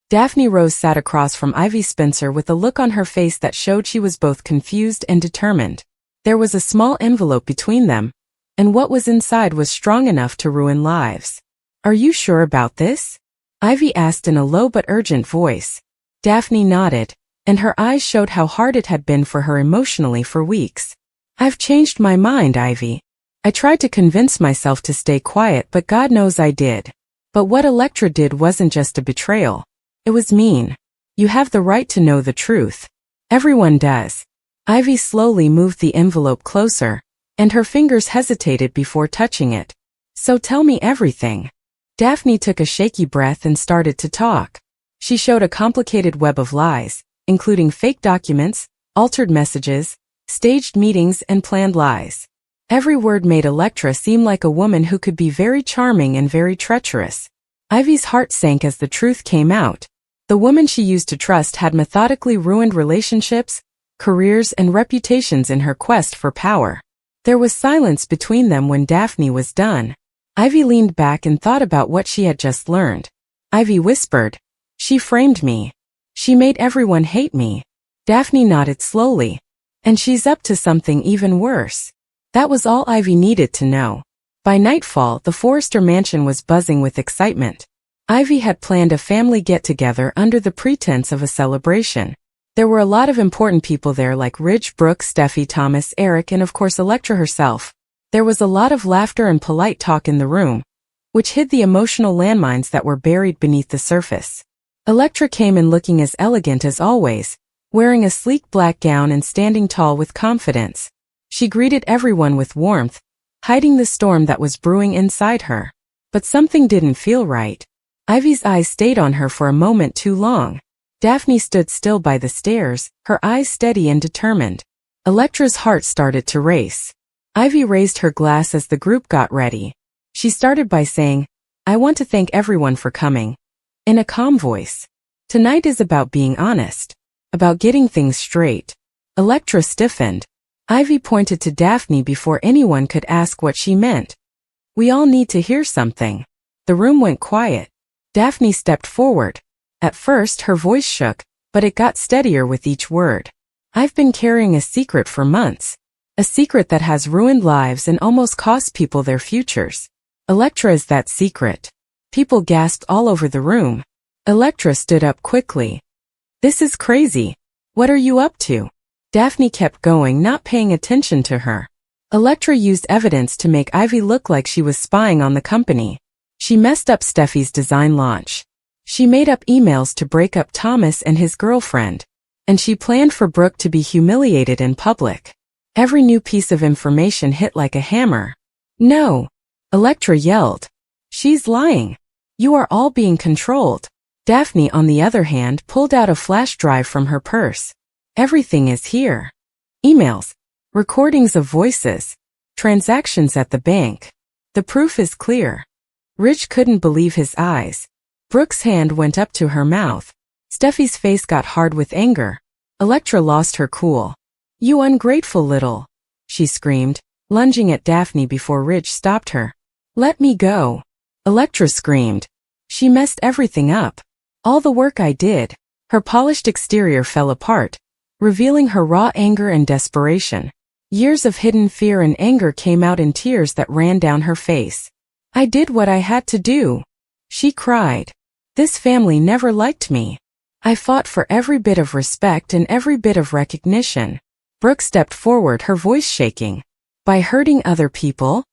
Daphne Rose sat across from Ivy Spencer with a look on her face that showed she was both confused and determined. There was a small envelope between them, and what was inside was strong enough to ruin lives. "Are you sure about this?" Ivy asked in a low but urgent voice. Daphne nodded, and her eyes showed how hard it had been for her emotionally for weeks. "I've changed my mind, Ivy. I tried to convince myself to stay quiet, but God knows I did. But what Electra did wasn't just a betrayal. It was mean. You have the right to know the truth. Everyone does." Ivy slowly moved the envelope closer, and her fingers hesitated before touching it. "So tell me everything." Daphne took a shaky breath and started to talk. She showed a complicated web of lies, including fake documents, altered messages, staged meetings, and planned lies. Every word made Electra seem like a woman who could be very charming and very treacherous. Ivy's heart sank as the truth came out. The woman she used to trust had methodically ruined relationships, careers, and reputations in her quest for power. There was silence between them when Daphne was done. Ivy leaned back and thought about what she had just learned. Ivy whispered, "She framed me. She made everyone hate me." Daphne nodded slowly. "And she's up to something even worse." That was all Ivy needed to know. By nightfall, the Forrester mansion was buzzing with excitement. Ivy had planned a family get-together under the pretense of a celebration. There were a lot of important people there like Ridge, Brooke, Steffi, Thomas, Eric, and of course Electra herself. There was a lot of laughter and polite talk in the room, which hid the emotional landmines that were buried beneath the surface. Electra came in looking as elegant as always, wearing a sleek black gown and standing tall with confidence. She greeted everyone with warmth, hiding the storm that was brewing inside her. But something didn't feel right. Ivy's eyes stayed on her for a moment too long. Daphne stood still by the stairs, her eyes steady and determined. Electra's heart started to race. Ivy raised her glass as the group got ready. She started by saying, "I want to thank everyone for coming," in a calm voice. "Tonight is about being honest, about getting things straight." Electra stiffened. Ivy pointed to Daphne before anyone could ask what she meant. "We all need to hear something." The room went quiet. Daphne stepped forward. At first, her voice shook, but it got steadier with each word. "I've been carrying a secret for months. A secret that has ruined lives and almost cost people their futures. Electra is that secret." People gasped all over the room. Electra stood up quickly. "This is crazy. What are you up to?" Daphne kept going, not paying attention to her. Electra used evidence to make Ivy look like she was spying on the company. She messed up Steffi's design launch. She made up emails to break up Thomas and his girlfriend. And she planned for Brooke to be humiliated in public. Every new piece of information hit like a hammer. "No!" Electra yelled. "She's lying. You are all being controlled." Daphne, on the other hand, pulled out a flash drive from her purse. "Everything is here. Emails, recordings of voices, transactions at the bank. The proof is clear." Rich couldn't believe his eyes. Brooke's hand went up to her mouth. Steffi's face got hard with anger. Electra lost her cool. "You ungrateful little," she screamed, lunging at Daphne before Ridge stopped her. "Let me go." Electra screamed. "She messed everything up. All the work I did." Her polished exterior fell apart, revealing her raw anger and desperation. Years of hidden fear and anger came out in tears that ran down her face. "I did what I had to do," she cried. "This family never liked me. I fought for every bit of respect and every bit of recognition." Brooke stepped forward, her voice shaking. "By hurting other people?"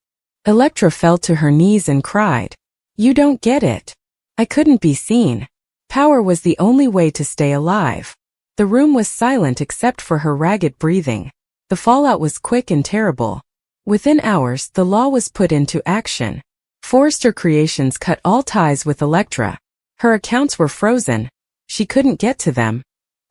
Electra fell to her knees and cried. "You don't get it. I couldn't be seen. Power was the only way to stay alive." The room was silent except for her ragged breathing. The fallout was quick and terrible. Within hours, the law was put into action. Forrester Creations cut all ties with Electra. Her accounts were frozen. She couldn't get to them.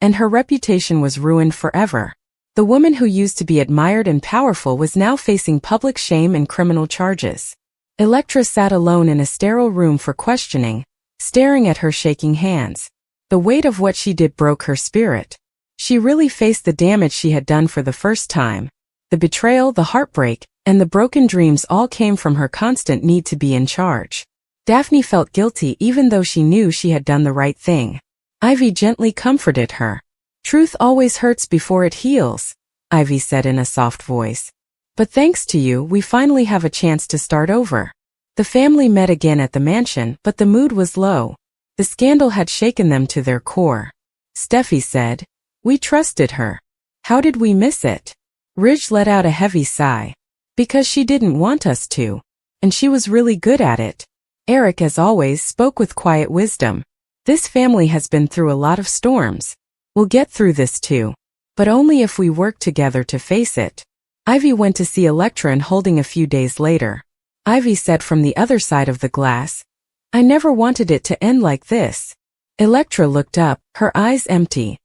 And her reputation was ruined forever. The woman who used to be admired and powerful was now facing public shame and criminal charges. Electra sat alone in a sterile room for questioning, staring at her shaking hands. The weight of what she did broke her spirit. She really faced the damage she had done for the first time. The betrayal, the heartbreak, and the broken dreams all came from her constant need to be in charge. Daphne felt guilty even though she knew she had done the right thing. Ivy gently comforted her. Truth always hurts before it heals, Ivy said in a soft voice. But thanks to you, we finally have a chance to start over. The family met again at the mansion, but the mood was low. The scandal had shaken them to their core. Steffi said, "We trusted her. How did we miss it?" Ridge let out a heavy sigh. "Because she didn't want us to. And she was really good at it." Eric, as always, spoke with quiet wisdom. "This family has been through a lot of storms. We'll get through this too. But only if we work together to face it." Ivy went to see Electra and holding a few days later. Ivy said from the other side of the glass, "I never wanted it to end like this." Electra looked up, her eyes empty.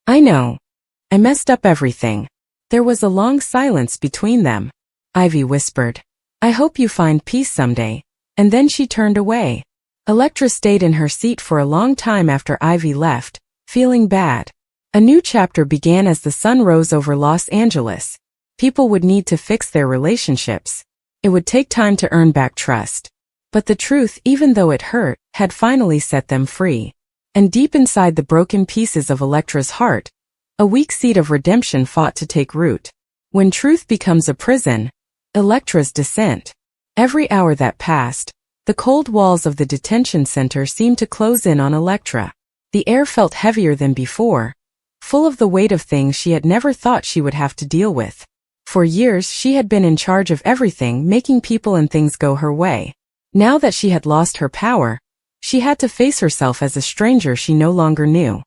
"I know. I messed up everything." There was a long silence between them. Ivy whispered, "I hope you find peace someday," and then she turned away. Electra stayed in her seat for a long time after Ivy left, feeling bad. A new chapter began as the sun rose over Los Angeles. People would need to fix their relationships. It would take time to earn back trust. But the truth, even though it hurt, had finally set them free. And deep inside the broken pieces of Electra's heart, a weak seed of redemption fought to take root. When truth becomes a prison, Electra's descent. Every hour that passed, the cold walls of the detention center seemed to close in on Electra. The air felt heavier than before, full of the weight of things she had never thought she would have to deal with. For years she had been in charge of everything, making people and things go her way. Now that she had lost her power, she had to face herself as a stranger she no longer knew.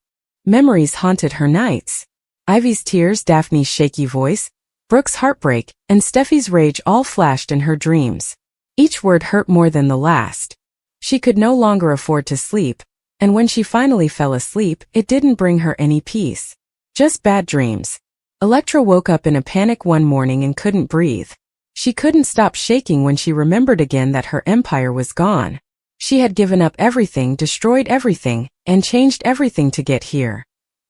Memories haunted her nights. Ivy's tears, Daphne's shaky voice, Brooke's heartbreak, and Steffi's rage all flashed in her dreams. Each word hurt more than the last. She could no longer afford to sleep, and when she finally fell asleep, it didn't bring her any peace. Just bad dreams. Electra woke up in a panic one morning and couldn't breathe. She couldn't stop shaking when she remembered again that her empire was gone. She had given up everything, destroyed everything, and changed everything to get here.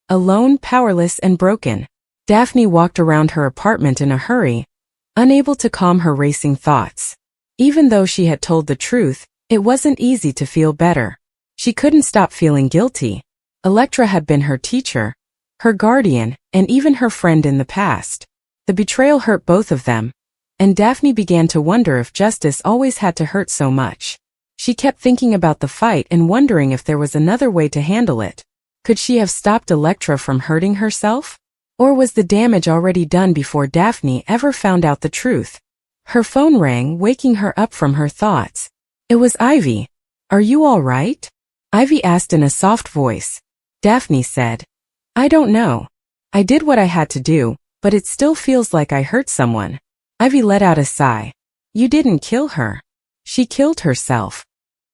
Alone, powerless, and broken. Daphne walked around her apartment in a hurry, unable to calm her racing thoughts. Even though she had told the truth, it wasn't easy to feel better. She couldn't stop feeling guilty. Electra had been her teacher, her guardian, and even her friend in the past. The betrayal hurt both of them, and Daphne began to wonder if justice always had to hurt so much. She kept thinking about the fight and wondering if there was another way to handle it. Could she have stopped Electra from hurting herself? Or was the damage already done before Daphne ever found out the truth? Her phone rang, waking her up from her thoughts. It was Ivy. "Are you all right?" Ivy asked in a soft voice. Daphne said, "I don't know. I did what I had to do, but it still feels like I hurt someone." Ivy let out a sigh. "You didn't kill her. She killed herself.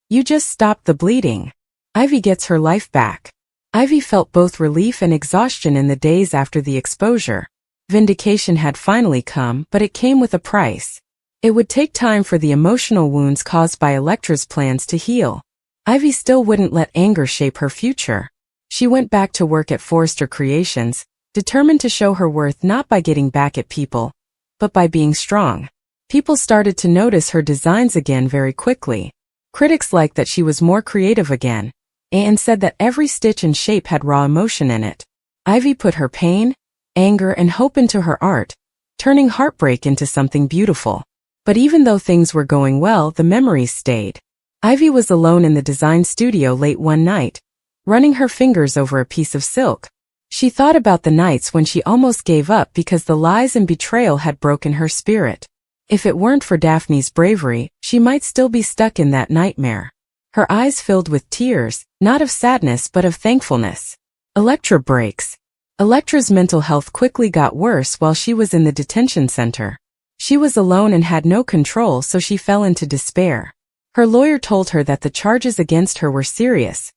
You just stopped the bleeding." Ivy gets her life back. Ivy felt both relief and exhaustion in the days after the exposure. Vindication had finally come, but it came with a price. It would take time for the emotional wounds caused by Electra's plans to heal. Ivy still wouldn't let anger shape her future. She went back to work at Forrester Creations, determined to show her worth not by getting back at people, but by being strong. People started to notice her designs again very quickly. Critics liked that she was more creative again, and said that every stitch and shape had raw emotion in it. Ivy put her pain, anger, and hope into her art, turning heartbreak into something beautiful. But even though things were going well, the memories stayed. Ivy was alone in the design studio late one night, running her fingers over a piece of silk. She thought about the nights when she almost gave up because the lies and betrayal had broken her spirit. If it weren't for Daphne's bravery, she might still be stuck in that nightmare. Her eyes filled with tears, not of sadness but of thankfulness. Electra breaks. Electra's mental health quickly got worse while she was in the detention center. She was alone and had no control, so she fell into despair. Her lawyer told her that the charges against her were serious: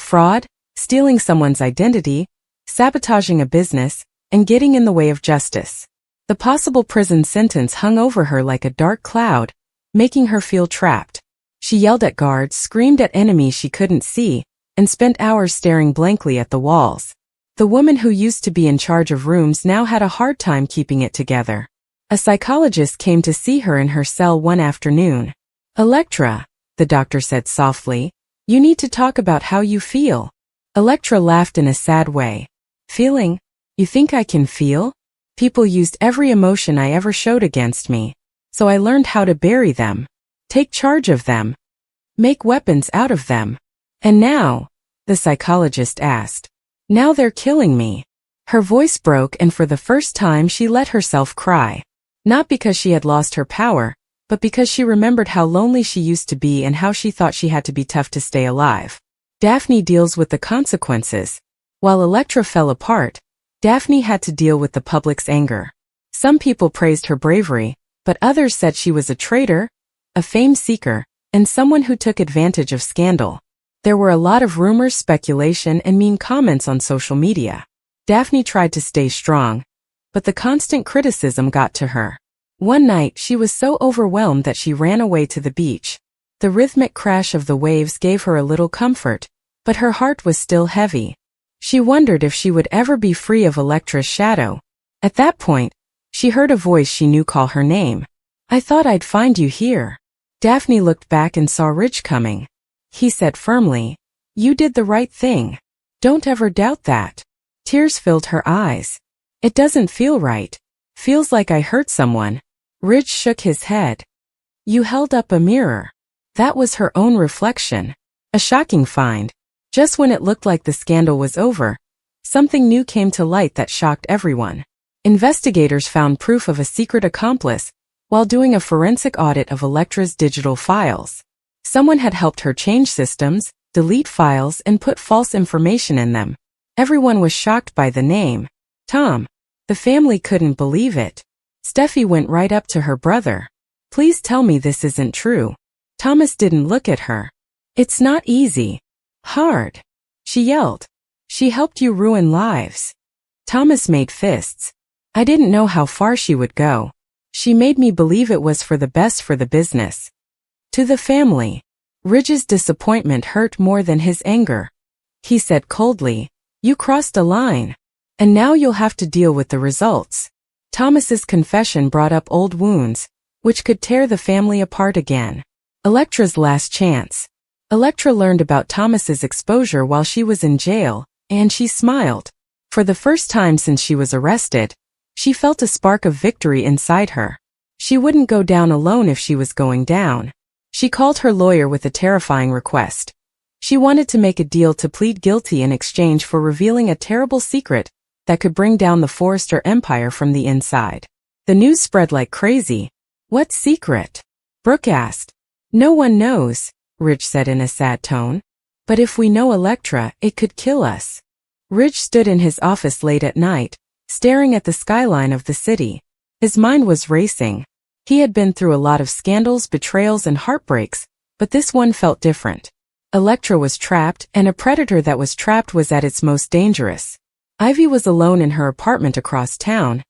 fraud, stealing someone's identity, sabotaging a business, and getting in the way of justice. The possible prison sentence hung over her like a dark cloud, making her feel trapped. She yelled at guards, screamed at enemies she couldn't see, and spent hours staring blankly at the walls. The woman who used to be in charge of rooms now had a hard time keeping it together. A psychologist came to see her in her cell one afternoon. "Electra," the doctor said softly, "you need to talk about how you feel." Electra laughed in a sad way. Feeling? You think I can feel? People used every emotion I ever showed against me. So I learned how to bury them. Take charge of them. Make weapons out of them. And now, the psychologist asked. Now they're killing me. Her voice broke, and for the first time she let herself cry. Not because she had lost her power, but because she remembered how lonely she used to be and how she thought she had to be tough to stay alive. Daphne deals with the consequences. While Electra fell apart, Daphne had to deal with the public's anger. Some people praised her bravery, but others said she was a traitor, a fame seeker, and someone who took advantage of scandal. There were a lot of rumors, speculation, and mean comments on social media. Daphne tried to stay strong, but the constant criticism got to her. One night, she was so overwhelmed that she ran away to the beach. The rhythmic crash of the waves gave her a little comfort, but her heart was still heavy. She wondered if she would ever be free of Electra's shadow. At that point, she heard a voice she knew call her name. I thought I'd find you here. Daphne looked back and saw Ridge coming. He said firmly, You did the right thing. Don't ever doubt that. Tears filled her eyes. It doesn't feel right. Feels like I hurt someone. Ridge shook his head. You held up a mirror. That was her own reflection. A shocking find. Just when it looked like the scandal was over, something new came to light that shocked everyone. Investigators found proof of a secret accomplice while doing a forensic audit of Electra's digital files. Someone had helped her change systems, delete files, and put false information in them. Everyone was shocked by the name. Tom. The family couldn't believe it. Steffi went right up to her brother. Please tell me this isn't true. Thomas didn't look at her. It's not easy. Hard. She yelled. She helped you ruin lives. Thomas made fists. I didn't know how far she would go. She made me believe it was for the best for the business. To the family, Ridge's disappointment hurt more than his anger. He said coldly, You crossed a line. And now you'll have to deal with the results. Thomas's confession brought up old wounds, which could tear the family apart again. Electra's last chance. Electra learned about Thomas's exposure while she was in jail, and she smiled. For the first time since she was arrested, she felt a spark of victory inside her. She wouldn't go down alone if she was going down. She called her lawyer with a terrifying request. She wanted to make a deal to plead guilty in exchange for revealing a terrible secret that could bring down the Forrester empire from the inside. The news spread like crazy. What secret? Brooke asked. No one knows, Ridge said in a sad tone. But if we know Electra, it could kill us. Ridge stood in his office late at night, staring at the skyline of the city. His mind was racing. He had been through a lot of scandals, betrayals, and heartbreaks, but this one felt different. Electra was trapped, and a predator that was trapped was at its most dangerous. Ivy was alone in her apartment across town,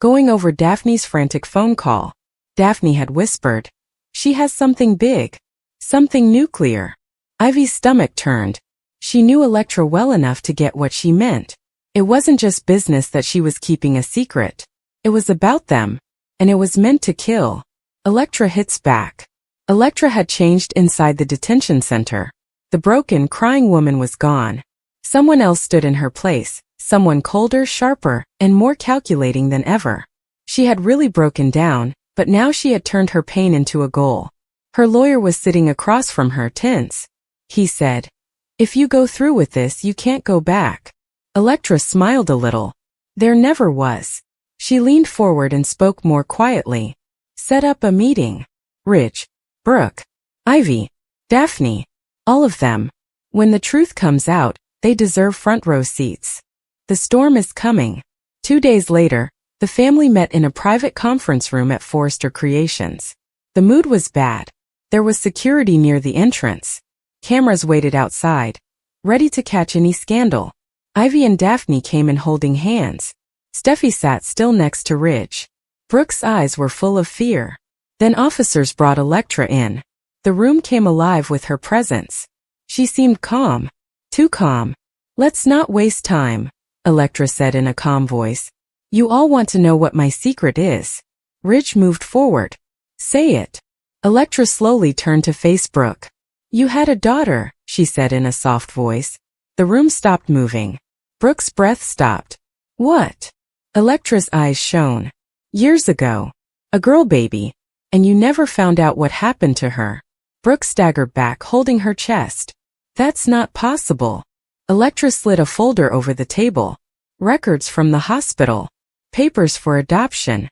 going over Daphne's frantic phone call. Daphne had whispered, She has something big. Something nuclear. Ivy's stomach turned. She knew Electra well enough to get what she meant. It wasn't just business that she was keeping a secret. It was about them. And it was meant to kill. Electra hits back. Electra had changed inside the detention center. The broken, crying woman was gone. Someone else stood in her place, someone colder, sharper, and more calculating than ever. She had really broken down, but now she had turned her pain into a goal. Her lawyer was sitting across from her, tense. He said, If you go through with this, you can't go back. Electra smiled a little. There never was. She leaned forward and spoke more quietly. Set up a meeting. Ridge, Brooke, Ivy, Daphne, all of them. When the truth comes out, they deserve front row seats. The storm is coming. 2 days later, the family met in a private conference room at Forrester Creations. The mood was bad. There was security near the entrance. Cameras waited outside, ready to catch any scandal. Ivy and Daphne came in holding hands. Steffi sat still next to Ridge. Brooke's eyes were full of fear. Then officers brought Electra in. The room came alive with her presence. She seemed calm. Too calm. Let's not waste time, Electra said in a calm voice. You all want to know what my secret is. Ridge moved forward. Say it. Electra slowly turned to face Brooke. You had a daughter, she said in a soft voice. The room stopped moving. Brooke's breath stopped. What? Electra's eyes shone. Years ago. A girl baby. And you never found out what happened to her. Brooke staggered back, holding her chest. That's not possible. Electra slid a folder over the table. Records from the hospital. Papers for adoption.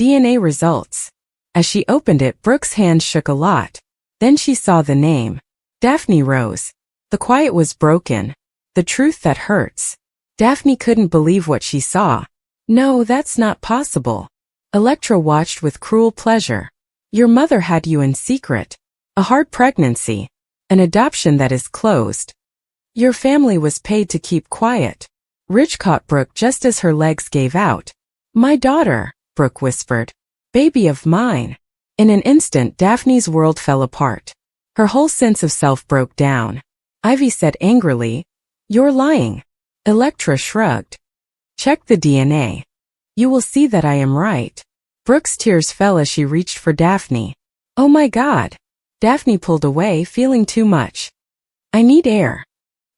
DNA results. As she opened it, Brooke's hand shook a lot. Then she saw the name. Daphne rose. The quiet was broken. The truth that hurts. Daphne couldn't believe what she saw. No, that's not possible. Electra watched with cruel pleasure. Your mother had you in secret. A hard pregnancy. An adoption that is closed. Your family was paid to keep quiet. Ridge caught Brooke just as her legs gave out. My daughter, Brooke whispered. Baby of mine. In an instant, Daphne's world fell apart. Her whole sense of self broke down. Ivy said angrily, You're lying. Electra shrugged. Check the DNA. You will see that I am right. Brooke's tears fell as she reached for Daphne. Oh my God. Daphne pulled away, feeling too much. I need air.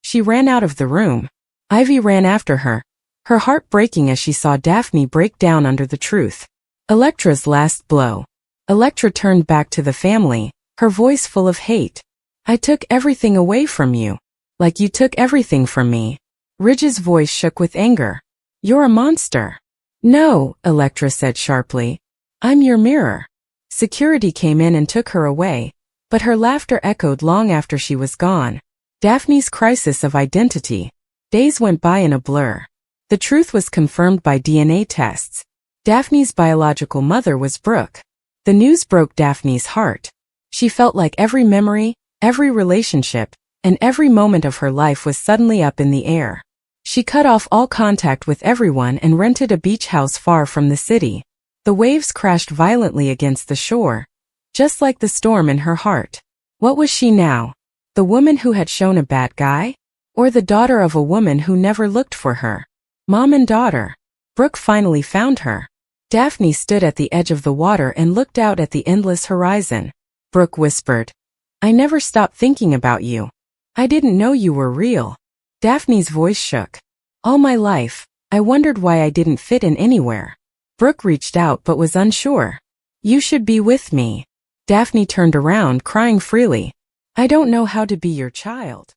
She ran out of the room. Ivy ran after her, her heart breaking as she saw Daphne break down under the truth. Electra's last blow. Electra turned back to the family, her voice full of hate. I took everything away from you. Like you took everything from me. Ridge's voice shook with anger. You're a monster. No, Electra said sharply. I'm your mirror. Security came in and took her away, but her laughter echoed long after she was gone. Daphne's crisis of identity. Days went by in a blur. The truth was confirmed by DNA tests. Daphne's biological mother was Brooke. The news broke Daphne's heart. She felt like every memory, every relationship, and every moment of her life was suddenly up in the air. She cut off all contact with everyone and rented a beach house far from the city. The waves crashed violently against the shore, just like the storm in her heart. What was she now? The woman who had shown a bad guy? Or the daughter of a woman who never looked for her? Mom and daughter. Brooke finally found her. Daphne stood at the edge of the water and looked out at the endless horizon. Brooke whispered, I never stopped thinking about you. I didn't know you were real. Daphne's voice shook. All my life, I wondered why I didn't fit in anywhere. Brooke reached out but was unsure. You should be with me. Daphne turned around, crying freely. I don't know how to be your child.